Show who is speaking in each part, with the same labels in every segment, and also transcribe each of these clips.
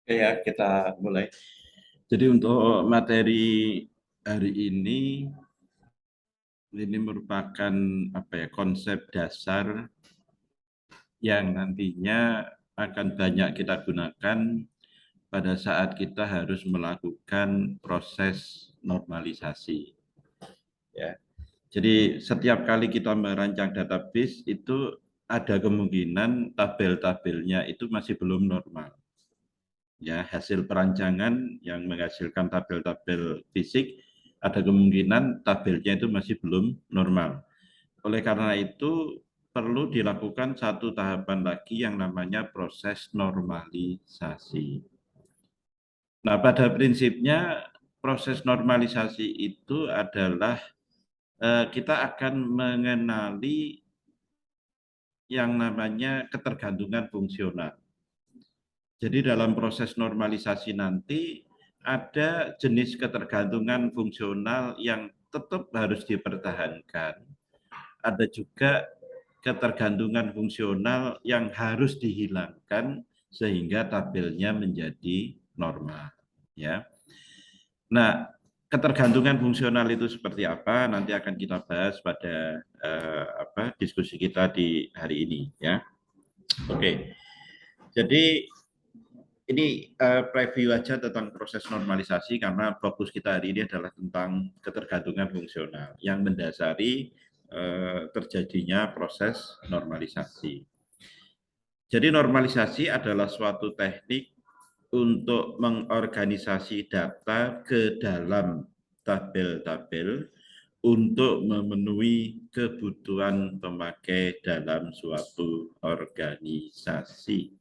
Speaker 1: Oke ya, kita mulai. Jadi untuk materi hari ini merupakan konsep dasar yang nantinya akan banyak kita gunakan pada saat kita harus melakukan proses normalisasi. Ya. Jadi setiap kali kita merancang database itu ada kemungkinan tabel-tabelnya itu masih belum normal. Ya, hasil perancangan yang menghasilkan tabel-tabel fisik ada kemungkinan tabelnya itu masih belum normal. Oleh karena itu perlu dilakukan satu tahapan lagi yang namanya proses normalisasi. Nah, pada prinsipnya proses normalisasi itu adalah kita akan mengenali yang namanya ketergantungan fungsional. Jadi dalam proses normalisasi nanti ada jenis ketergantungan fungsional yang tetap harus dipertahankan. Ada juga ketergantungan fungsional yang harus dihilangkan sehingga tabelnya menjadi normal. Ya. Nah, ketergantungan fungsional itu seperti apa? Nanti akan kita bahas pada diskusi kita di hari ini. Ya. Oke. Jadi ini preview aja tentang proses normalisasi karena fokus kita hari ini adalah tentang ketergantungan fungsional yang mendasari terjadinya proses normalisasi. Jadi normalisasi adalah suatu teknik untuk mengorganisasi data ke dalam tabel-tabel untuk memenuhi kebutuhan pemakai dalam suatu organisasi.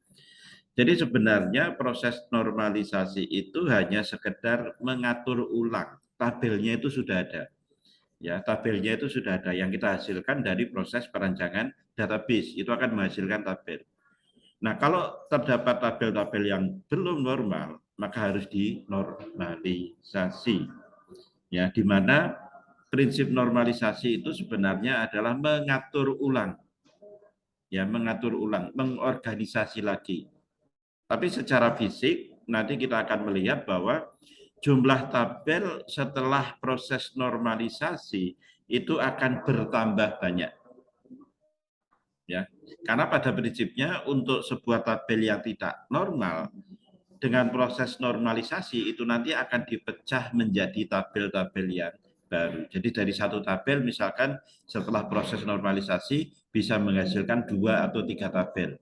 Speaker 1: Jadi sebenarnya proses normalisasi itu hanya sekedar mengatur ulang. Tabelnya itu sudah ada. Ya, tabelnya itu sudah ada yang kita hasilkan dari proses perancangan database. Itu akan menghasilkan tabel. Nah, kalau terdapat tabel-tabel yang belum normal, maka harus dinormalisasi. Ya, di mana prinsip normalisasi itu sebenarnya adalah mengatur ulang. Ya, mengatur ulang, mengorganisasi lagi. Tapi secara fisik nanti kita akan melihat bahwa jumlah tabel setelah proses normalisasi itu akan bertambah banyak. Ya, karena pada prinsipnya untuk sebuah tabel yang tidak normal dengan proses normalisasi itu nanti akan dipecah menjadi tabel-tabel yang baru. Jadi dari satu tabel misalkan setelah proses normalisasi bisa menghasilkan 2 atau 3 tabel.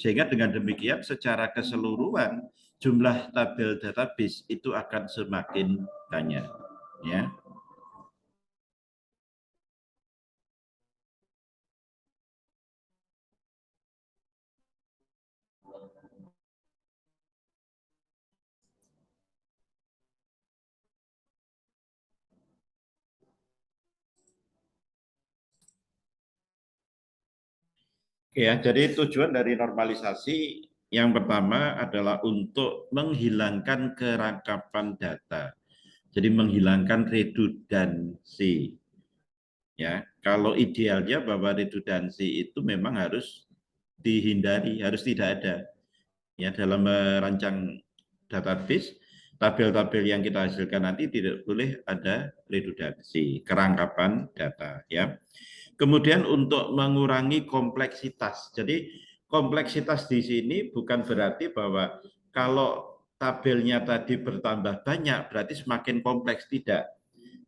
Speaker 1: Sehingga dengan demikian secara keseluruhan jumlah tabel database itu akan semakin banyak. Ya. Ya, jadi tujuan dari normalisasi yang pertama adalah untuk menghilangkan kerangkapan data. Jadi menghilangkan redundansi. Ya, kalau idealnya bahwa redundansi itu memang harus dihindari, harus tidak ada. Ya, dalam merancang database, tabel-tabel yang kita hasilkan nanti tidak boleh ada redundansi, kerangkapan data. Ya. Kemudian untuk mengurangi kompleksitas. Jadi kompleksitas di sini bukan berarti bahwa kalau tabelnya tadi bertambah banyak berarti semakin kompleks, tidak.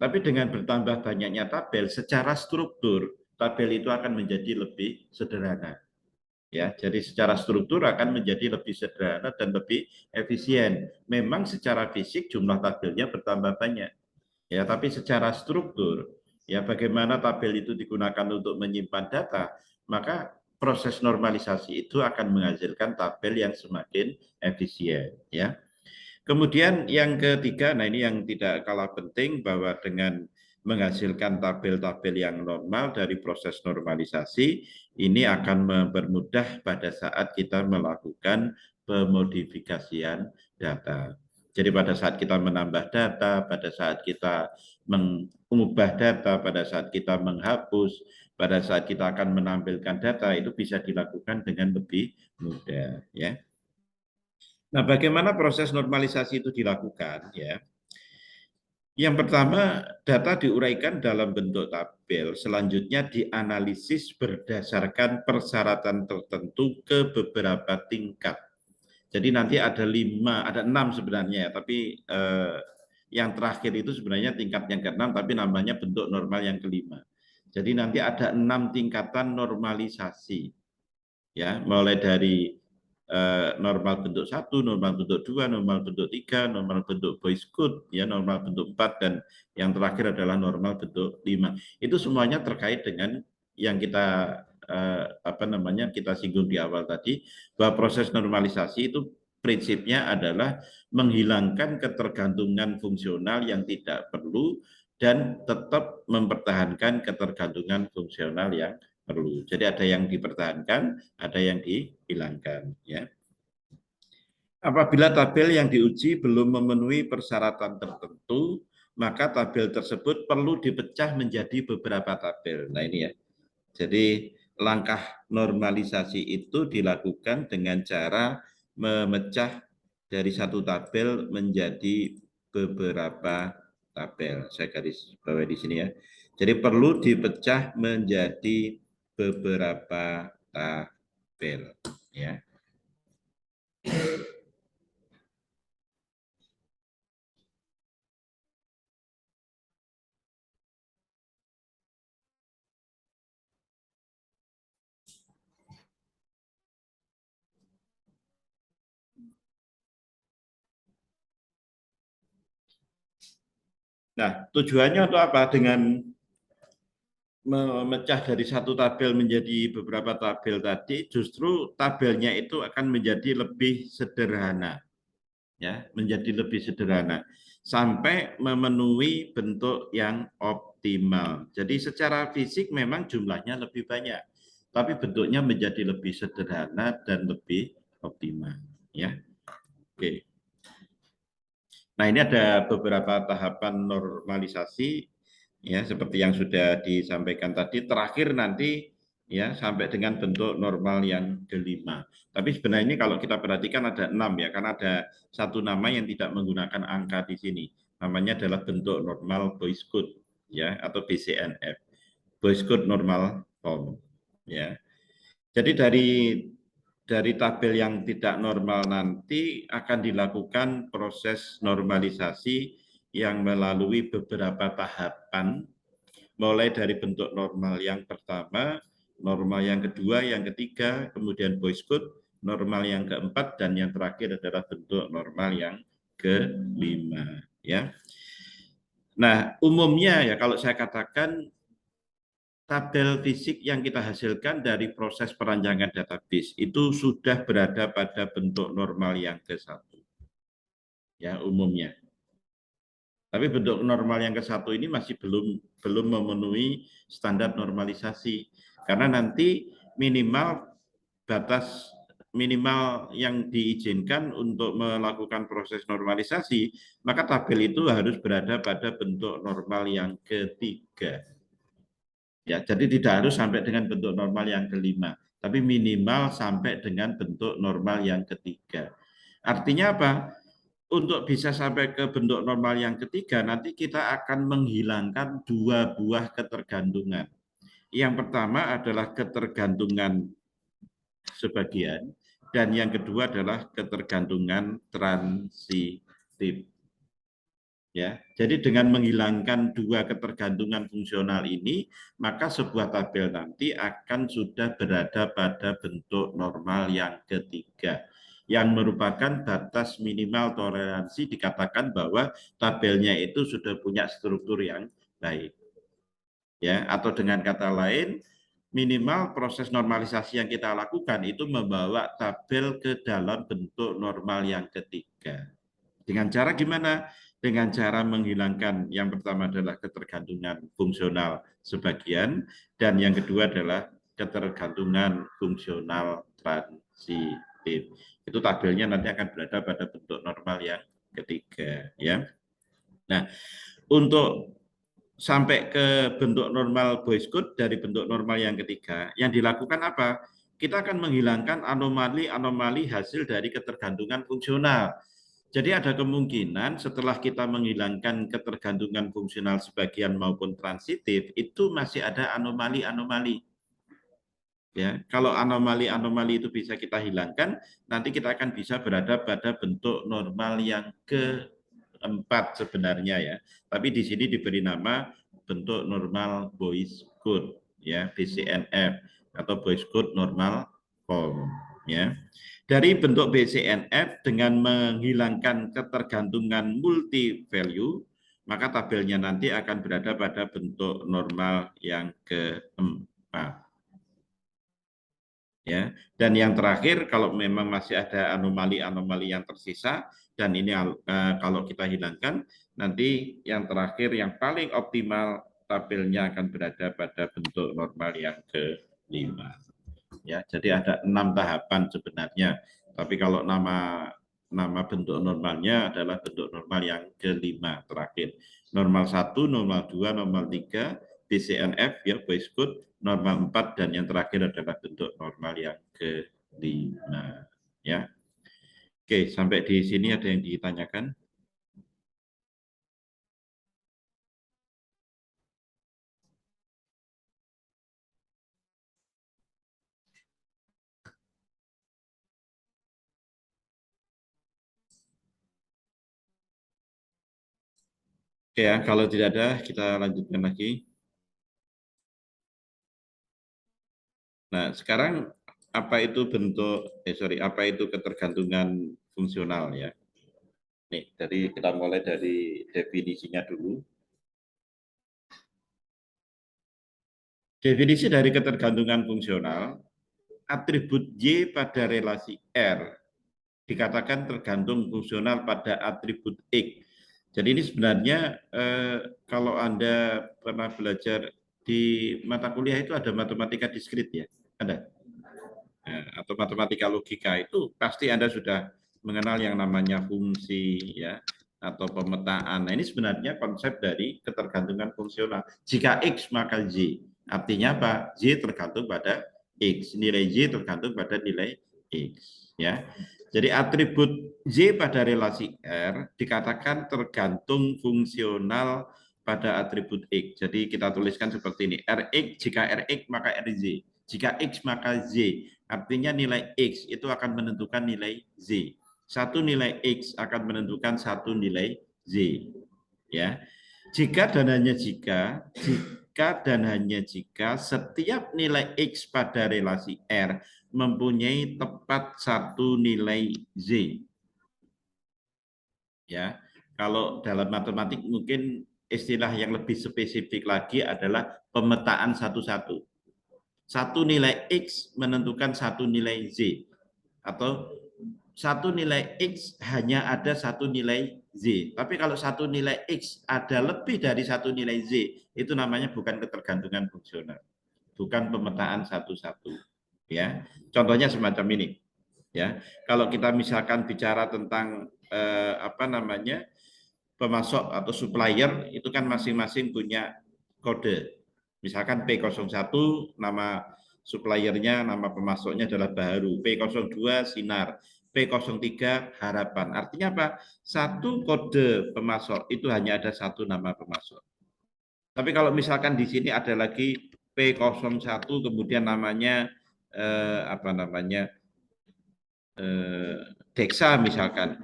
Speaker 1: Tapi dengan bertambah banyaknya tabel, secara struktur tabel itu akan menjadi lebih sederhana. Ya, jadi secara struktur akan menjadi lebih sederhana dan lebih efisien. Memang secara fisik jumlah tabelnya bertambah banyak. Ya, tapi secara struktur, ya bagaimana tabel itu digunakan untuk menyimpan data, maka proses normalisasi itu akan menghasilkan tabel yang semakin efisien. Ya. Kemudian yang ketiga, nah ini yang tidak kalah penting bahwa dengan menghasilkan tabel-tabel yang normal dari proses normalisasi, ini akan mempermudah pada saat kita melakukan pemodifikasian data. Jadi pada saat kita menambah data, pada saat kita mengubah data, pada saat kita menghapus, pada saat kita akan menampilkan data, itu bisa dilakukan dengan lebih mudah. Ya. Nah, bagaimana proses normalisasi itu dilakukan ya? Yang pertama, data diuraikan dalam bentuk tabel, selanjutnya dianalisis berdasarkan persyaratan tertentu ke beberapa tingkat. Jadi nanti ada 5, ada 6 sebenarnya, tapi yang terakhir itu sebenarnya tingkat yang ke-6, tapi namanya bentuk normal yang ke-5. Jadi nanti ada 6 tingkatan normalisasi, ya, mulai dari normal bentuk 1, normal bentuk 2, normal bentuk 3, normal bentuk boys code, ya, normal bentuk 4, dan yang terakhir adalah normal bentuk 5. Itu semuanya terkait dengan yang kita kita singgung di awal tadi, bahwa proses normalisasi itu prinsipnya adalah menghilangkan ketergantungan fungsional yang tidak perlu dan tetap mempertahankan ketergantungan fungsional yang perlu. Jadi ada yang dipertahankan, ada yang dihilangkan, ya. Apabila tabel yang diuji belum memenuhi persyaratan tertentu, maka tabel tersebut perlu dipecah menjadi beberapa tabel. Nah, ini ya. Jadi langkah normalisasi itu dilakukan dengan cara memecah dari satu tabel menjadi beberapa tabel. Saya garis bawah di sini ya. Jadi perlu dipecah menjadi beberapa tabel, ya. Nah, tujuannya untuk apa? Dengan memecah dari satu tabel menjadi beberapa tabel tadi, justru tabelnya itu akan menjadi lebih sederhana, ya, menjadi lebih sederhana sampai memenuhi bentuk yang optimal. Jadi secara fisik memang jumlahnya lebih banyak, tapi bentuknya menjadi lebih sederhana dan lebih optimal, ya. Oke. Nah, ini ada beberapa tahapan normalisasi, ya, seperti yang sudah disampaikan tadi. Terakhir nanti, ya, sampai dengan bentuk normal yang kelima. Tapi sebenarnya ini kalau kita perhatikan ada 6, ya, karena ada satu nama yang tidak menggunakan angka di sini. Namanya adalah bentuk normal boys code, ya, atau BCNF, boys code normal form, ya. Jadi dari tabel yang tidak normal nanti akan dilakukan proses normalisasi yang melalui beberapa tahapan, mulai dari bentuk normal yang pertama, normal yang kedua, yang ketiga, kemudian boys code, normal yang keempat, dan yang terakhir adalah bentuk normal yang kelima, ya. Nah, umumnya ya kalau saya katakan tabel fisik yang kita hasilkan dari proses perancangan database itu sudah berada pada bentuk normal yang ke-1, ya, umumnya. Tapi bentuk normal yang ke-1 ini masih belum memenuhi standar normalisasi, karena nanti batas minimal yang diizinkan untuk melakukan proses normalisasi, maka tabel itu harus berada pada bentuk normal yang ketiga. Ya, jadi tidak harus sampai dengan bentuk normal yang kelima, tapi minimal sampai dengan bentuk normal yang ketiga. Artinya apa? Untuk bisa sampai ke bentuk normal yang ketiga, nanti kita akan menghilangkan dua buah ketergantungan. Yang pertama adalah ketergantungan sebagian, dan yang kedua adalah ketergantungan transitif. Ya, jadi dengan menghilangkan dua ketergantungan fungsional ini, maka sebuah tabel nanti akan sudah berada pada bentuk normal yang ketiga, yang merupakan batas minimal toleransi, dikatakan bahwa tabelnya itu sudah punya struktur yang baik. Ya, atau dengan kata lain, minimal proses normalisasi yang kita lakukan itu membawa tabel ke dalam bentuk normal yang ketiga. Dengan cara gimana? Dengan cara menghilangkan yang pertama adalah ketergantungan fungsional sebagian, dan yang kedua adalah ketergantungan fungsional transitif. Itu tabelnya nanti akan berada pada bentuk normal yang ketiga, ya. Nah, untuk sampai ke bentuk normal boys code dari bentuk normal yang ketiga, yang dilakukan apa? kita akan menghilangkan anomali-anomali hasil dari ketergantungan fungsional. Jadi ada kemungkinan setelah kita menghilangkan ketergantungan fungsional sebagian maupun transitif, itu masih ada anomali-anomali. Ya, kalau anomali-anomali itu bisa kita hilangkan, nanti kita akan bisa berada pada bentuk normal yang keempat sebenarnya ya. Tapi di sini diberi nama bentuk normal Boyce code ya, BCNF atau Boyce code normal form ya. Dari bentuk BCNF dengan menghilangkan ketergantungan multi value, maka tabelnya nanti akan berada pada bentuk normal yang keempat. Ya, dan yang terakhir kalau memang masih ada anomali-anomali yang tersisa dan ini kalau kita hilangkan, nanti yang terakhir yang paling optimal tabelnya akan berada pada bentuk normal yang kelima. Ya, jadi ada 6 tahapan sebenarnya, tapi kalau nama bentuk normalnya adalah bentuk normal yang kelima terakhir. Normal 1, normal 2, normal 3, BCNF ya, Boyce code, normal 4, dan yang terakhir adalah bentuk normal yang kelima ya. Oke, sampai di sini ada yang ditanyakan? Oke ya, kalau tidak ada kita lanjutkan lagi. Nah, sekarang apa itu apa itu ketergantungan fungsional ya? Nih, kita mulai dari definisinya dulu. Definisi dari ketergantungan fungsional, atribut Y pada relasi R dikatakan tergantung fungsional pada atribut X. Jadi ini sebenarnya kalau Anda pernah belajar di mata kuliah itu ada matematika diskrit ya? Ada? Atau matematika logika itu pasti Anda sudah mengenal yang namanya fungsi ya atau pemetaan. Nah, ini sebenarnya konsep dari ketergantungan fungsional. Jika X maka Y. Artinya apa? Y tergantung pada X. Nilai Y tergantung pada nilai X ya. Jadi atribut Y pada relasi R dikatakan tergantung fungsional pada atribut X. Jadi kita tuliskan seperti ini. Rx, jika Rx maka Rz. Jika X maka Z. Artinya nilai X itu akan menentukan nilai Z. Satu nilai X akan menentukan satu nilai Z. Ya. Jika dan hanya jika setiap nilai X pada relasi R mempunyai tepat satu nilai Z. Ya. Kalau dalam matematik mungkin istilah yang lebih spesifik lagi adalah pemetaan satu-satu. Satu nilai X menentukan satu nilai Z. Atau satu nilai X hanya ada satu nilai Z. Tapi kalau satu nilai X ada lebih dari satu nilai Z, itu namanya bukan ketergantungan fungsional. Bukan pemetaan satu-satu. Ya, contohnya semacam ini. Ya, kalau kita misalkan bicara tentang pemasok atau supplier, itu kan masing-masing punya kode. Misalkan P01 nama suppliernya, nama pemasoknya adalah Baharu, P02 Sinar, P03 Harapan. Artinya apa? Satu kode pemasok itu hanya ada satu nama pemasok. Tapi kalau misalkan di sini ada lagi P01 kemudian namanya Dexa misalkan,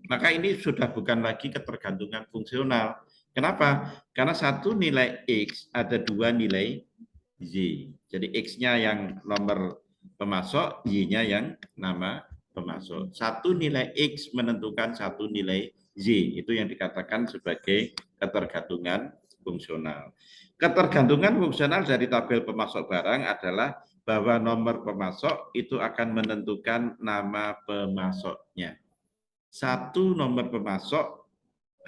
Speaker 1: maka ini sudah bukan lagi ketergantungan fungsional. Kenapa? Karena satu nilai X ada dua nilai Y. Jadi X-nya yang nomor pemasok, Y-nya yang nama pemasok. Satu nilai X menentukan satu nilai Y. Itu yang dikatakan sebagai ketergantungan fungsional. Ketergantungan fungsional dari tabel pemasok barang adalah bahwa nomor pemasok itu akan menentukan nama pemasoknya. Satu nomor pemasok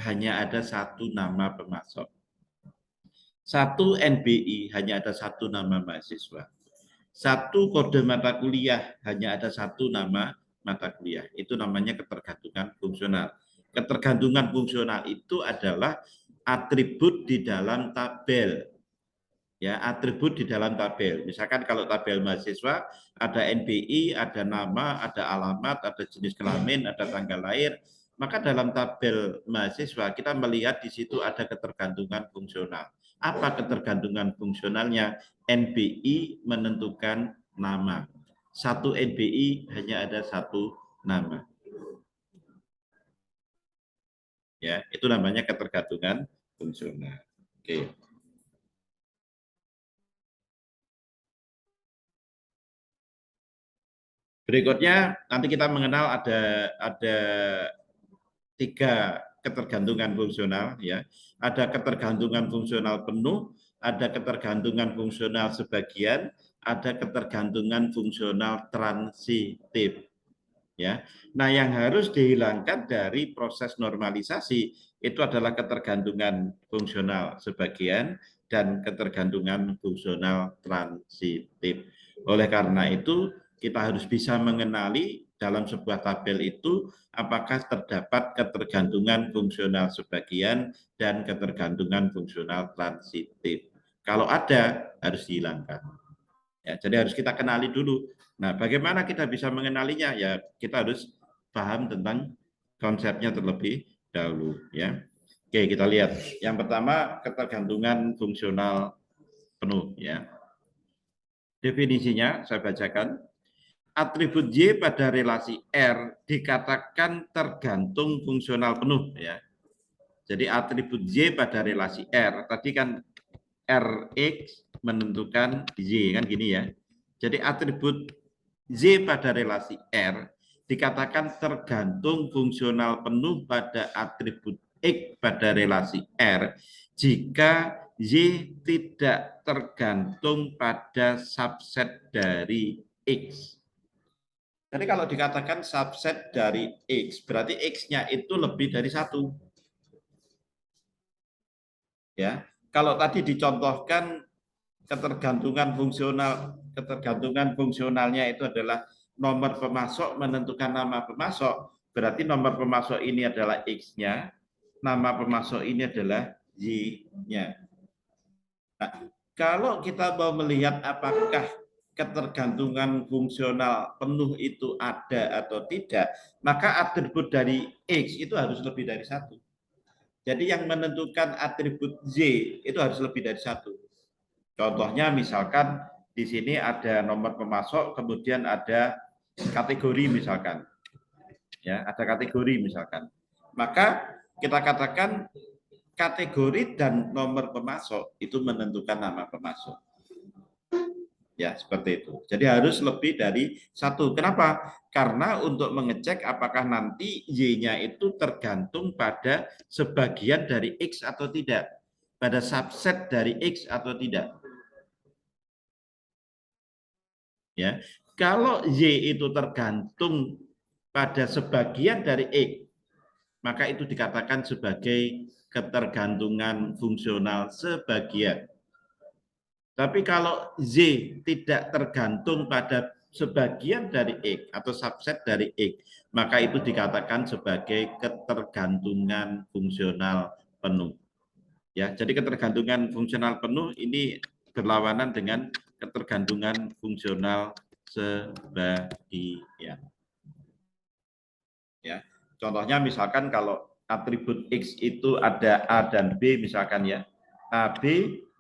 Speaker 1: hanya ada satu nama pemasok. Satu NBI hanya ada satu nama mahasiswa. Satu kode mata kuliah hanya ada satu nama mata kuliah. Itu namanya ketergantungan fungsional. Ketergantungan fungsional itu adalah atribut di dalam tabel. ya atribut di dalam tabel. Misalkan kalau tabel mahasiswa ada NBI, ada nama, ada alamat, ada jenis kelamin, ada tanggal lahir, maka dalam tabel mahasiswa kita melihat di situ ada ketergantungan fungsional. Apa ketergantungan fungsionalnya? NBI menentukan nama. Satu NBI hanya ada satu nama. Ya, itu namanya ketergantungan fungsional. Oke. Berikutnya nanti kita mengenal ada tiga ketergantungan fungsional, ya. Ada ketergantungan fungsional penuh, ada ketergantungan fungsional sebagian, ada ketergantungan fungsional transitif, ya. Nah, yang harus dihilangkan dari proses normalisasi itu adalah ketergantungan fungsional sebagian dan ketergantungan fungsional transitif. Oleh karena itu, kita harus bisa mengenali dalam sebuah tabel itu apakah terdapat ketergantungan fungsional sebagian dan ketergantungan fungsional transitif. Kalau ada, harus dihilangkan. Ya, jadi harus kita kenali dulu. Nah, bagaimana kita bisa mengenalinya? Ya, kita harus paham tentang konsepnya terlebih dahulu. Ya, oke, kita lihat. Yang pertama, ketergantungan fungsional penuh. Ya, definisinya saya bacakan. Atribut Y pada relasi R dikatakan tergantung fungsional penuh. Ya, jadi atribut Y pada relasi R tadi kan Rx menentukan Y kan gini ya. Jadi atribut Y pada relasi R dikatakan tergantung fungsional penuh pada atribut X pada relasi R jika Y tidak tergantung pada subset dari X. Jadi kalau dikatakan subset dari X, berarti X-nya itu lebih dari satu. Ya, kalau tadi dicontohkan ketergantungan fungsionalnya itu adalah nomor pemasok menentukan nama pemasok, berarti nomor pemasok ini adalah X-nya, nama pemasok ini adalah Y-nya. Nah, kalau kita mau melihat apakah ketergantungan fungsional penuh itu ada atau tidak, maka atribut dari X itu harus lebih dari satu. Jadi yang menentukan atribut Y itu harus lebih dari satu. Contohnya misalkan di sini ada nomor pemasok, kemudian ada kategori misalkan. Ya, ada kategori misalkan. Maka kita katakan kategori dan nomor pemasok itu menentukan nama pemasok. Ya, seperti itu. Jadi harus lebih dari satu. Kenapa? Karena untuk mengecek apakah nanti Y-nya itu tergantung pada sebagian dari X atau tidak. Pada subset dari X atau tidak. Ya, kalau Y itu tergantung pada sebagian dari X, maka itu dikatakan sebagai ketergantungan fungsional sebagian. Tapi kalau Z tidak tergantung pada sebagian dari X atau subset dari X, maka itu dikatakan sebagai ketergantungan fungsional penuh. Ya, jadi ketergantungan fungsional penuh ini berlawanan dengan ketergantungan fungsional sebagian. Ya, contohnya misalkan kalau atribut X itu ada A dan B misalkan ya, AB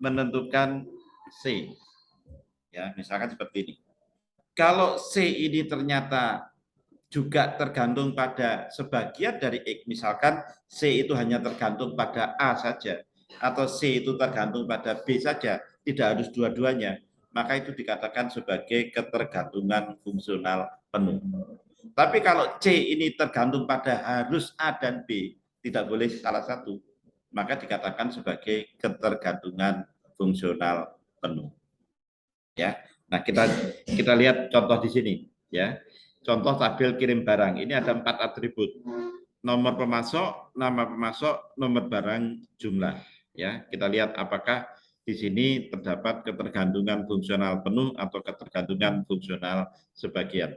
Speaker 1: menentukan C. Ya, misalkan seperti ini. Kalau C ini ternyata juga tergantung pada sebagian dari X, misalkan C itu hanya tergantung pada A saja, atau C itu tergantung pada B saja, tidak harus dua-duanya, maka itu dikatakan sebagai ketergantungan fungsional penuh. Tapi kalau C ini tergantung pada harus A dan B, tidak boleh salah satu, maka dikatakan sebagai ketergantungan fungsional penuh. Ya, nah kita lihat contoh di sini, ya. Contoh tabel kirim barang. Ini ada 4 atribut. Nomor pemasok, nama pemasok, nomor barang, jumlah. Ya, kita lihat apakah di sini terdapat ketergantungan fungsional penuh atau ketergantungan fungsional sebagian.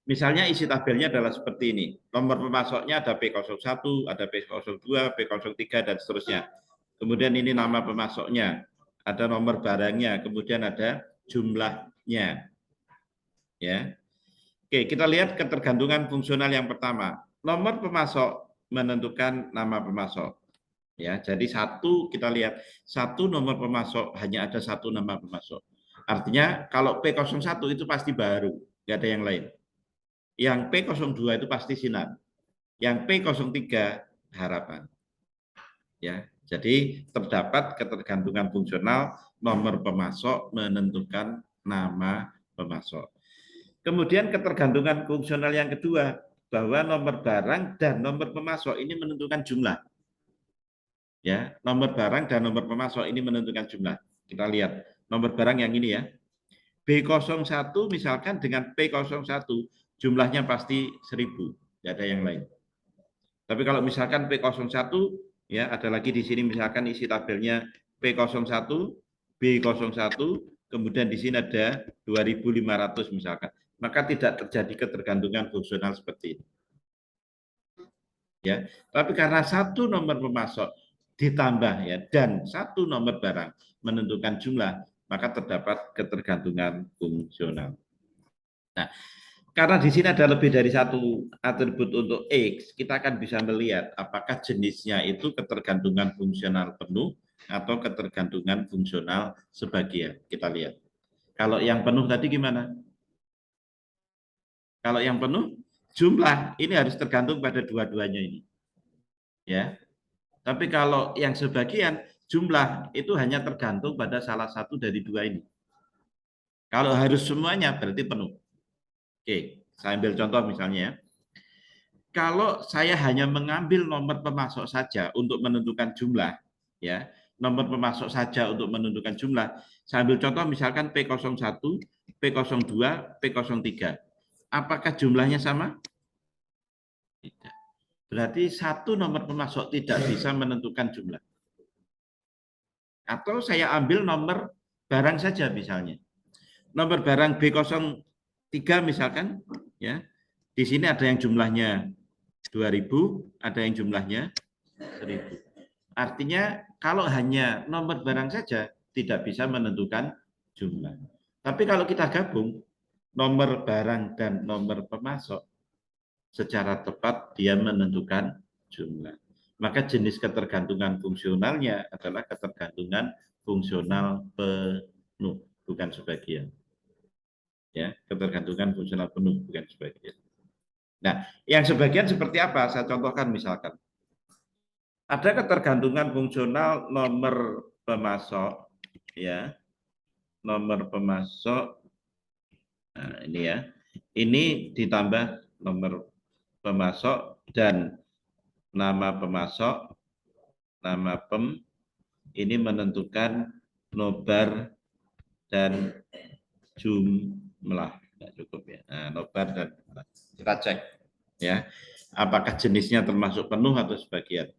Speaker 1: Misalnya isi tabelnya adalah seperti ini. Nomor pemasoknya ada P01, ada P02, P03, dan seterusnya. Kemudian ini nama pemasoknya. ada nomor barangnya, kemudian ada jumlahnya. Ya. Oke, kita lihat ketergantungan fungsional yang pertama. Nomor pemasok menentukan nama pemasok. Ya, jadi satu kita lihat satu nomor pemasok hanya ada satu nama pemasok. Artinya kalau P01 itu pasti baru, nggak ada yang lain. Yang P02 itu pasti sinar. Yang P03 harapan. Ya, jadi terdapat ketergantungan fungsional nomor pemasok menentukan nama pemasok. Kemudian ketergantungan fungsional yang kedua, bahwa nomor barang dan nomor pemasok ini menentukan jumlah. Ya, nomor barang dan nomor pemasok ini menentukan jumlah. Kita lihat nomor barang yang ini ya. B01 misalkan dengan P01 jumlahnya pasti 1000, tidak ada yang lain. Tapi kalau misalkan P01 ya ada lagi di sini misalkan isi tabelnya P01, B01, kemudian di sini ada 2500 misalkan. Maka tidak terjadi ketergantungan fungsional seperti ini. Ya, tapi karena satu nomor pemasok ditambah ya dan satu nomor barang menentukan jumlah, maka terdapat ketergantungan fungsional. Nah, karena di sini ada lebih dari satu atribut untuk X, kita akan bisa melihat apakah jenisnya itu ketergantungan fungsional penuh atau ketergantungan fungsional sebagian. Kita lihat. Kalau yang penuh tadi gimana? Kalau yang penuh, jumlah ini harus tergantung pada dua-duanya ini. Ya. Tapi kalau yang sebagian, jumlah itu hanya tergantung pada salah satu dari dua ini. Kalau harus semuanya berarti penuh. Oke, saya ambil contoh misalnya ya. Kalau saya hanya mengambil nomor pemasok saja untuk menentukan jumlah, ya, nomor pemasok saja untuk menentukan jumlah, saya ambil contoh misalkan P01, P02, P03. Apakah jumlahnya sama? Tidak. Berarti satu nomor pemasok tidak bisa menentukan jumlah. Atau saya ambil nomor barang saja misalnya. Nomor barang B03 misalkan, ya, di sini ada yang jumlahnya 2000, ada yang jumlahnya 1000. Artinya kalau hanya nomor barang saja tidak bisa menentukan jumlah. Tapi kalau kita gabung nomor barang dan nomor pemasok, secara tepat dia menentukan jumlah. Maka jenis ketergantungan fungsionalnya adalah ketergantungan fungsional penuh, bukan sebagian. Ya, ketergantungan fungsional penuh, bukan sebagian. Nah, yang sebagian seperti apa? Saya contohkan misalkan. Ada ketergantungan fungsional nomor pemasok, ya, nomor pemasok. Nah, ini ya, ini ditambah nomor pemasok dan nama pemasok, nama pem, ini menentukan nobar dan jumlah. Tidak cukup ya. Nah, nobar dan jumlah. Kita cek ya, apakah jenisnya termasuk penuh atau sebagian.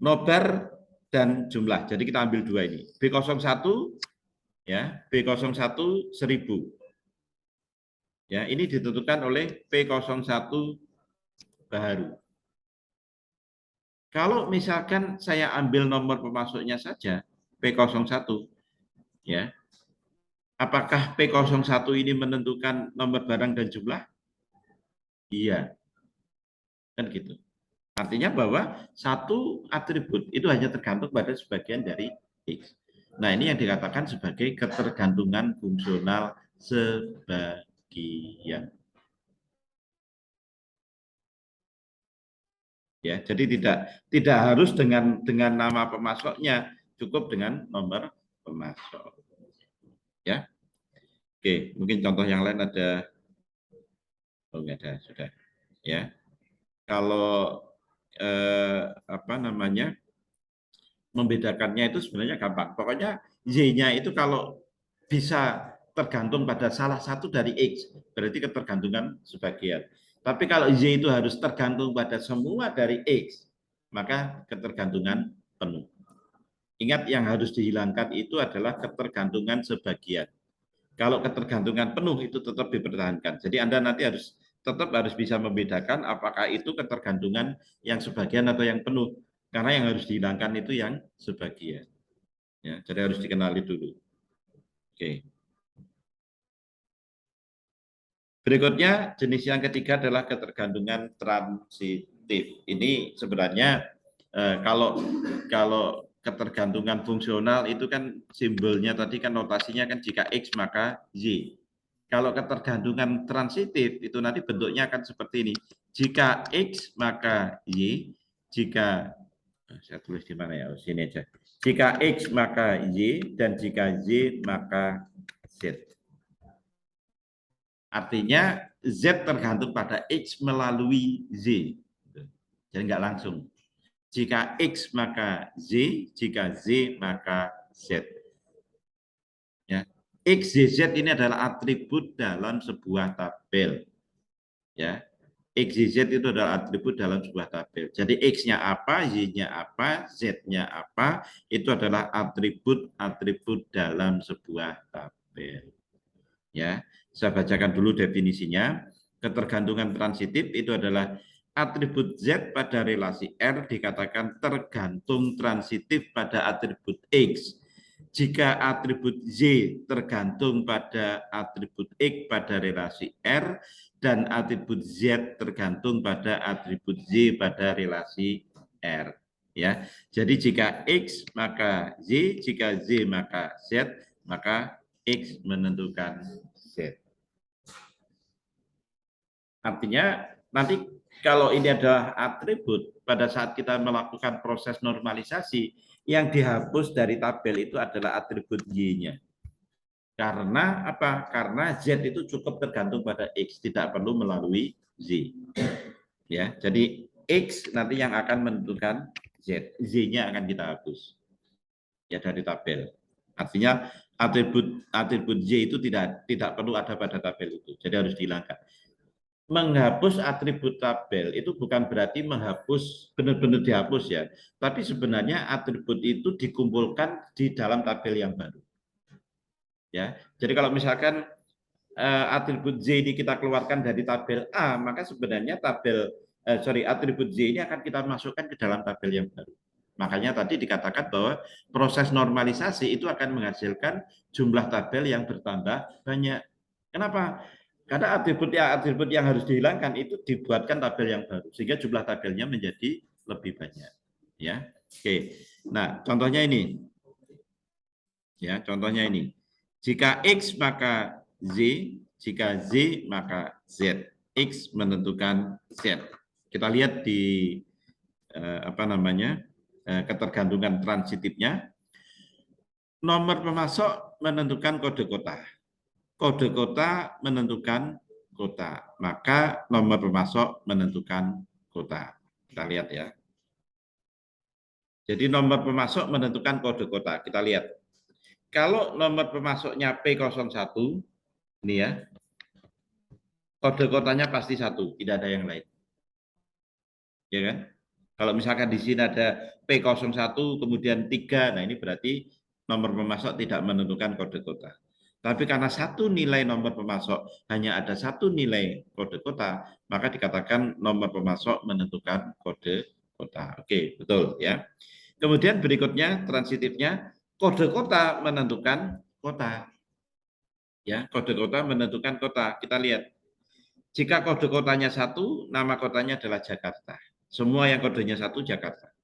Speaker 1: Nobar dan jumlah. Jadi kita ambil dua ini. B01 ya, B01 1000. Ya, ini ditentukan oleh P01 baru. Kalau misalkan saya ambil nomor pemasoknya saja P01 ya. Apakah P01 ini menentukan nomor barang dan jumlah? Iya. Kan gitu. Artinya bahwa satu atribut itu hanya tergantung pada sebagian dari X. Nah, ini yang dikatakan sebagai ketergantungan fungsional sebagian. Ya, jadi tidak harus dengan nama pemasoknya, cukup dengan nomor pemasok. Ya. Oke, mungkin contoh yang lain ada. Oh, enggak ada, sudah. Ya. Kalau apa namanya? Membedakannya itu sebenarnya gampang. Pokoknya Y-nya itu kalau bisa tergantung pada salah satu dari X, berarti ketergantungan sebagian. Tapi kalau Y itu harus tergantung pada semua dari X, maka ketergantungan penuh. Ingat yang harus dihilangkan itu adalah ketergantungan sebagian. Kalau ketergantungan penuh itu tetap dipertahankan. Jadi Anda nanti tetap harus bisa membedakan apakah itu ketergantungan yang sebagian atau yang penuh. Karena yang harus dihilangkan itu yang sebagian. Ya, jadi harus dikenali dulu. Oke. Berikutnya, jenis yang ketiga adalah ketergantungan transitif. Ini sebenarnya kalau ketergantungan fungsional itu kan simbolnya tadi kan notasinya kan jika X maka Y. Kalau ketergantungan transitif itu nanti bentuknya akan seperti ini. Jika X maka Y, jika saya tulis di mana ya? Oh, sini aja. Jika X maka Y dan jika Y maka Z. Artinya Z tergantung pada X melalui Z. Jadi nggak langsung. Jika X maka Z, jika Z maka Z. Ya. X, Y, Z ini adalah atribut dalam sebuah tabel. Ya. X, Y, Z itu adalah atribut dalam sebuah tabel. Jadi X-nya apa, Y-nya apa, Z-nya apa, itu adalah atribut-atribut dalam sebuah tabel. Ya, saya bacakan dulu definisinya. Ketergantungan transitif itu adalah atribut Z pada relasi R dikatakan tergantung transitif pada atribut X. Jika atribut Z tergantung pada atribut X pada relasi R dan atribut Z tergantung pada atribut Z pada relasi R. Ya, jadi jika X maka Z, jika Z maka Z, maka X menentukan Z. Artinya nanti kalau ini adalah atribut, pada saat kita melakukan proses normalisasi, yang dihapus dari tabel itu adalah atribut Y-nya. Karena apa? Karena Z itu cukup tergantung pada X, tidak perlu melalui Z. Ya, jadi X nanti yang akan menentukan Z. Z-nya akan kita hapus. Ya dari tabel. Artinya atribut Y itu tidak perlu ada pada tabel itu. Jadi harus dihilangkan. Menghapus atribut tabel itu bukan berarti menghapus benar-benar dihapus ya, tapi sebenarnya atribut itu dikumpulkan di dalam tabel yang baru. Ya, jadi kalau misalkan atribut Z ini kita keluarkan dari tabel A, maka sebenarnya atribut Z ini akan kita masukkan ke dalam tabel yang baru. Makanya tadi dikatakan bahwa proses normalisasi itu akan menghasilkan jumlah tabel yang bertambah banyak. Kenapa? Karena atribut yang harus dihilangkan itu dibuatkan tabel yang baru sehingga jumlah tabelnya menjadi lebih banyak. Ya, oke. Nah, contohnya ini. Ya, contohnya ini. Jika X maka Z, jika Z maka Z. X menentukan Z. Kita lihat di ketergantungan transitifnya. Nomor pemasok menentukan kode kota. Kode kota menentukan kota. Maka nomor pemasok menentukan kota. Kita lihat ya. Jadi nomor pemasok menentukan kode kota. Kita lihat. Kalau nomor pemasoknya P01, ini ya, kode kotanya pasti 1, tidak ada yang lain. Ya kan? Kalau misalkan di sini ada P01 kemudian 3, nah ini berarti nomor pemasok tidak menentukan kode kota. Tapi karena satu nilai nomor pemasok hanya ada satu nilai kode kota, maka dikatakan nomor pemasok menentukan kode kota. Oke, betul ya. Kemudian berikutnya transitifnya kode kota menentukan kota. Ya, kode kota menentukan kota. Kita lihat. Jika kode kotanya 1, nama kotanya adalah Jakarta. Semua yang kodenya 1 Jakarta.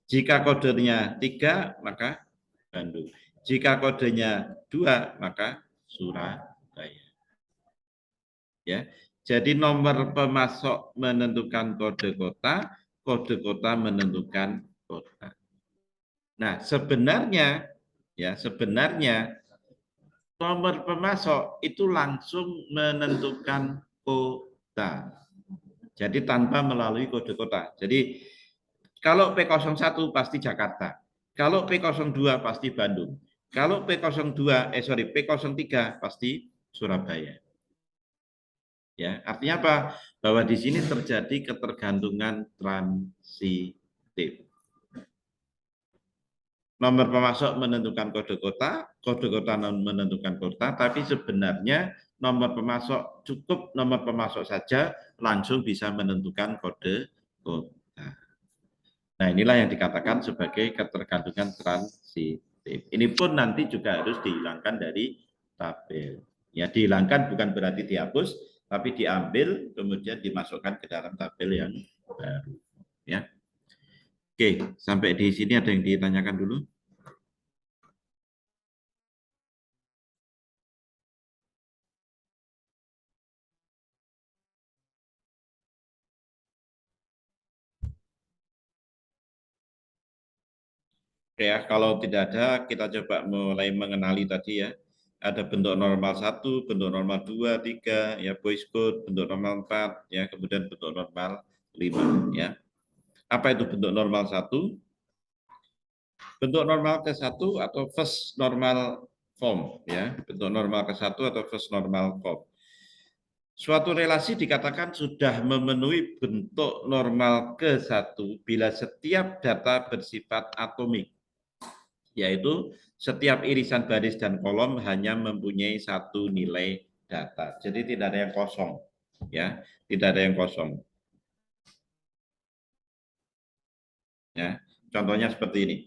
Speaker 1: Jika kodenya 3, maka Bandung. Jika kodenya 2, maka Surabaya. Ya. Jadi nomor pemasok menentukan kode kota menentukan kota. Nah, sebenarnya nomor pemasok itu langsung menentukan kota. Jadi tanpa melalui kode kota. Jadi kalau P01 pasti Jakarta. Kalau P02 pasti Bandung. Kalau P03 pasti Surabaya. Ya, artinya apa? Bahwa di sini terjadi ketergantungan transitif. Nomor pemasok menentukan kode kota menentukan kota, tapi sebenarnya nomor pemasok cukup nomor pemasok saja langsung bisa menentukan kode kota. Nah, inilah yang dikatakan sebagai ketergantungan transitif. positif. Ini pun nanti juga harus dihilangkan dari tabel. Ya, dihilangkan bukan berarti dihapus, tapi diambil kemudian dimasukkan ke dalam tabel yang baru. Ya. Oke, sampai di sini ada yang ditanyakan dulu? Ya, kalau tidak ada, kita coba mulai mengenali tadi ya. Ada bentuk normal 1, bentuk normal 2, 3, ya voice code, bentuk normal 4, ya kemudian bentuk normal 5. Ya. Apa itu bentuk normal 1? Bentuk normal ke-1 atau first normal form. Ya. Bentuk normal ke-1 atau first normal form. Suatu relasi dikatakan sudah memenuhi bentuk normal ke-1 bila setiap data bersifat atomik, yaitu setiap irisan baris dan kolom hanya mempunyai satu nilai data. Jadi tidak ada yang kosong, ya, tidak ada yang kosong. Ya, contohnya seperti ini.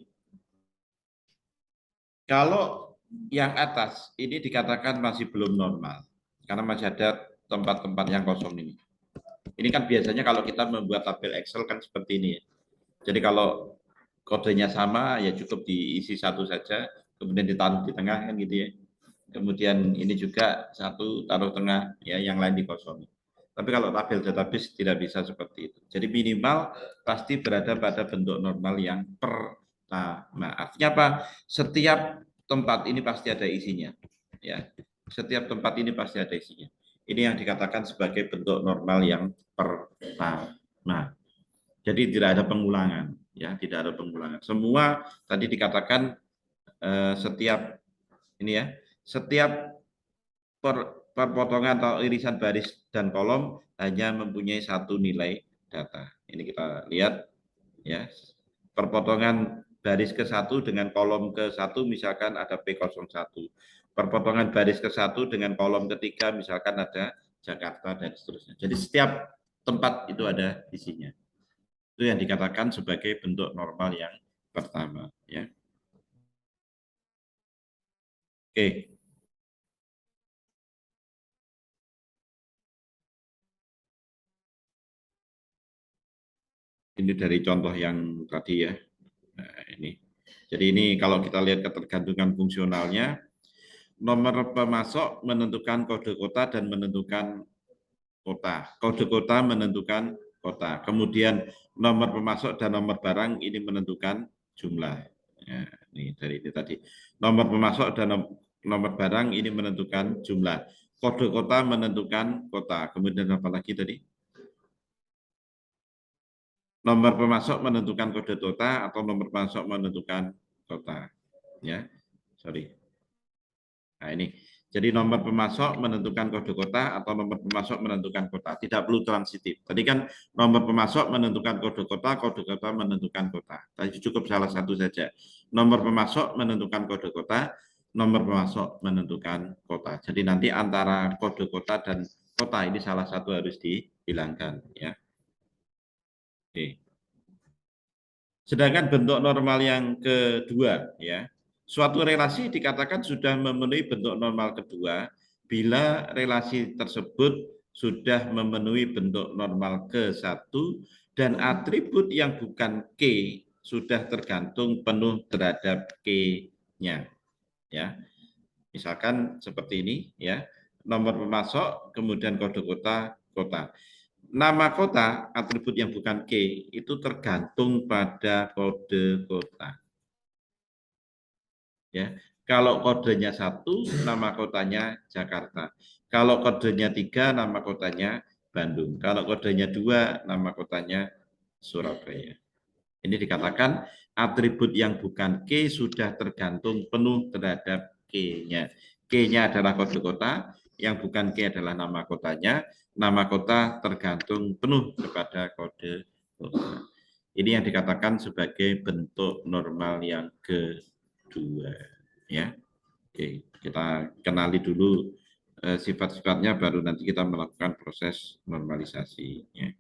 Speaker 1: Kalau yang atas ini dikatakan masih belum normal, karena masih ada tempat-tempat yang kosong ini. Ini kan biasanya kalau kita membuat tabel Excel kan seperti ini. Jadi kalau kodenya sama ya cukup diisi satu saja, kemudian ditaruh di tengah kan gitu ya. Kemudian ini juga satu taruh tengah, ya yang lain dikosongi. Tapi kalau tabel database tidak bisa seperti itu. Jadi minimal pasti berada pada bentuk normal yang pertama. Artinya apa? Setiap tempat ini pasti ada isinya. Ya, setiap tempat ini pasti ada isinya. Ini yang dikatakan sebagai bentuk normal yang pertama. Jadi tidak ada pengulangan, ya tidak ada pengulangan. Semua tadi dikatakan setiap ini ya, setiap perpotongan atau irisan baris dan kolom hanya mempunyai satu nilai data. Ini kita lihat ya. Perpotongan baris ke-1 dengan kolom ke-1 misalkan ada P01. Perpotongan baris ke-1 dengan kolom ketiga misalkan ada Jakarta dan seterusnya. Jadi setiap tempat itu ada isinya. Itu yang dikatakan sebagai bentuk normal yang pertama ya. Oke. Ini dari contoh yang tadi ya. Nah, ini. Jadi ini kalau kita lihat ketergantungan fungsionalnya, nomor pemasok menentukan kode kota dan menentukan kota. Kode kota menentukan kota. Kemudian nomor pemasok dan nomor barang ini menentukan jumlah. Ya, ini dari ini tadi. Nomor pemasok dan nomor barang ini menentukan jumlah. Kode kota menentukan kota. Kemudian apa lagi tadi? Nomor pemasok menentukan kode kota atau nomor pemasok menentukan kota. Ya, sorry. Nah ini, jadi nomor pemasok menentukan kode kota atau nomor pemasok menentukan kota. Tidak perlu transitif. Tadi kan nomor pemasok menentukan kode kota menentukan kota. Tadi cukup salah satu saja. Nomor pemasok menentukan kode kota, nomor pemasok menentukan kota. Jadi nanti antara kode kota dan kota ini salah satu harus dihilangkan. Ya. Oke. Sedangkan bentuk normal yang kedua, ya, suatu relasi dikatakan sudah memenuhi bentuk normal kedua bila relasi tersebut sudah memenuhi bentuk normal ke-1 dan atribut yang bukan K sudah tergantung penuh terhadap K-nya. Ya, misalkan seperti ini, ya, nomor pemasok, kemudian kode kota, kota. Nama kota, atribut yang bukan K, itu tergantung pada kode kota. Ya, kalau kodenya 1, nama kotanya Jakarta. Kalau kodenya 3, nama kotanya Bandung. Kalau kodenya 2, nama kotanya Surabaya. Ini dikatakan atribut yang bukan K sudah tergantung penuh terhadap K-nya. K-nya adalah kode kota, yang bukan K adalah nama kotanya. Nama kota tergantung penuh kepada kode kota. Ini yang dikatakan sebagai bentuk normal yang kedua. Ya, oke, kita kenali dulu sifat-sifatnya, baru nanti kita melakukan proses normalisasi. Ya.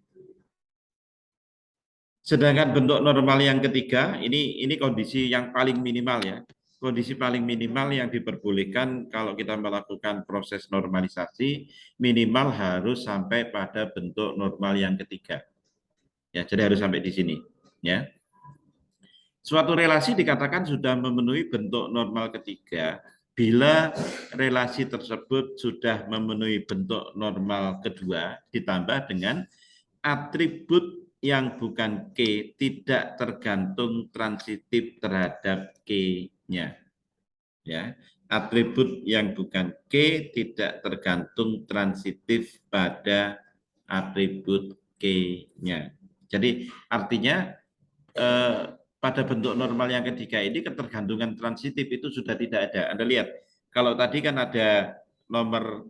Speaker 1: Sedangkan bentuk normal yang ketiga, ini kondisi yang paling minimal ya. kondisi paling minimal yang diperbolehkan kalau kita melakukan proses normalisasi minimal harus sampai pada bentuk normal yang ketiga. Ya, jadi harus sampai di sini. Ya, suatu relasi dikatakan sudah memenuhi bentuk normal ketiga bila relasi tersebut sudah memenuhi bentuk normal kedua ditambah dengan atribut yang bukan K tidak tergantung transitif terhadap K-nya. Ya, atribut yang bukan K tidak tergantung transitif pada atribut K-nya. Jadi artinya pada bentuk normal yang ketiga ini ketergantungan transitif itu sudah tidak ada. Anda lihat, kalau tadi kan ada nomor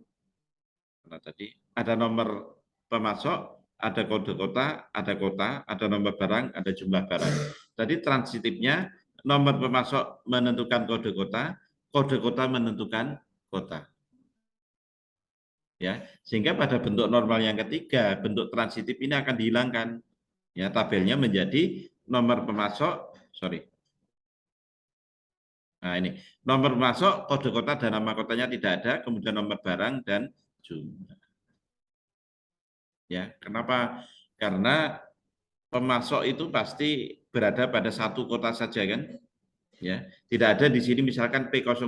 Speaker 1: ada nomor pemasok, ada kode kota, ada nomor barang, ada jumlah barang. Tadi transitifnya nomor pemasok menentukan kode kota menentukan kota. Ya, sehingga pada bentuk normal yang ketiga, bentuk transitif ini akan dihilangkan. Ya, tabelnya menjadi nomor pemasok, Nah, ini nomor pemasok, kode kota dan nama kotanya tidak ada, kemudian nomor barang dan jumlah. Ya, kenapa? Karena pemasok itu pasti berada pada satu kota saja kan? Ya, tidak ada di sini misalkan P01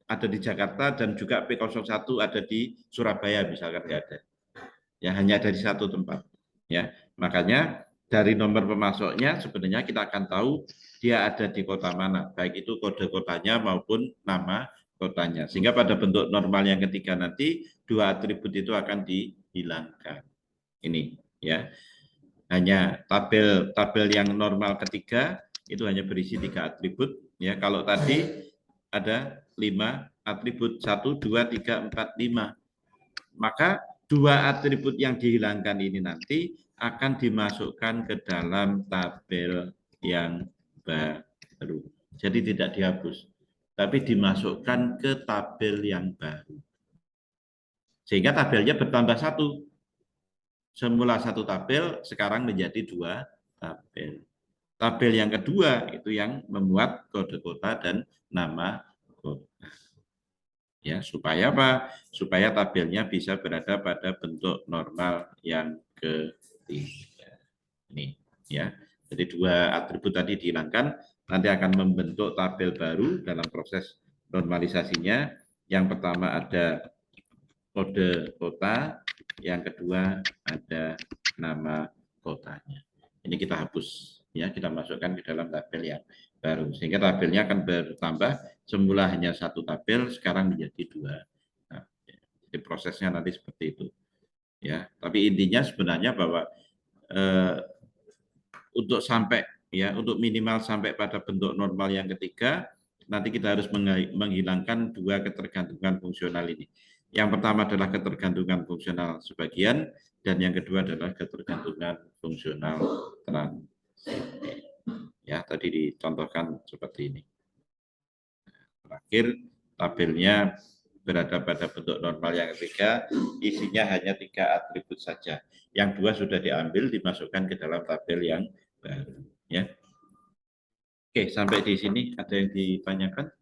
Speaker 1: ada di Jakarta dan juga P01 ada di Surabaya misalkan tidak ada. Ya, hanya ada di satu tempat. Ya, makanya dari nomor pemasoknya sebenarnya kita akan tahu dia ada di kota mana, baik itu kode kotanya maupun nama kotanya. Sehingga pada bentuk normal yang ketiga nanti dua atribut itu akan dihilangkan. Ini ya. Hanya tabel yang normal ketiga itu hanya berisi 3 atribut ya. Kalau tadi ada 5 atribut 1 2 3 4 5. Maka 2 atribut yang dihilangkan ini nanti akan dimasukkan ke dalam tabel yang baru. Jadi tidak dihapus, tapi dimasukkan ke tabel yang baru. Sehingga tabelnya bertambah 1. Semula 1 tabel, sekarang menjadi 2 tabel. Tabel yang kedua itu yang memuat kode kota dan nama kota. Ya, supaya apa? Supaya tabelnya bisa berada pada bentuk normal yang ketiga. Ini ya. Jadi 2 atribut tadi dihilangkan, nanti akan membentuk tabel baru dalam proses normalisasinya. Yang pertama ada kode kota, yang kedua ada nama kotanya. Ini kita hapus ya, kita masukkan ke dalam tabel yang baru sehingga tabelnya akan bertambah, semula hanya 1 tabel sekarang menjadi 2. Nah, jadi prosesnya nanti seperti itu ya. Tapi intinya sebenarnya bahwa untuk sampai ya, untuk minimal sampai pada bentuk normal yang ketiga, nanti kita harus menghilangkan 2 ketergantungan fungsional ini. Yang pertama adalah ketergantungan fungsional sebagian, dan yang kedua adalah ketergantungan fungsional transitif. Ya, tadi dicontohkan seperti ini. Terakhir, tabelnya berada pada bentuk normal yang ketiga, isinya hanya 3 atribut saja. Yang 2 sudah diambil, dimasukkan ke dalam tabel yang baru. Ya. Oke, sampai di sini ada yang ditanyakan?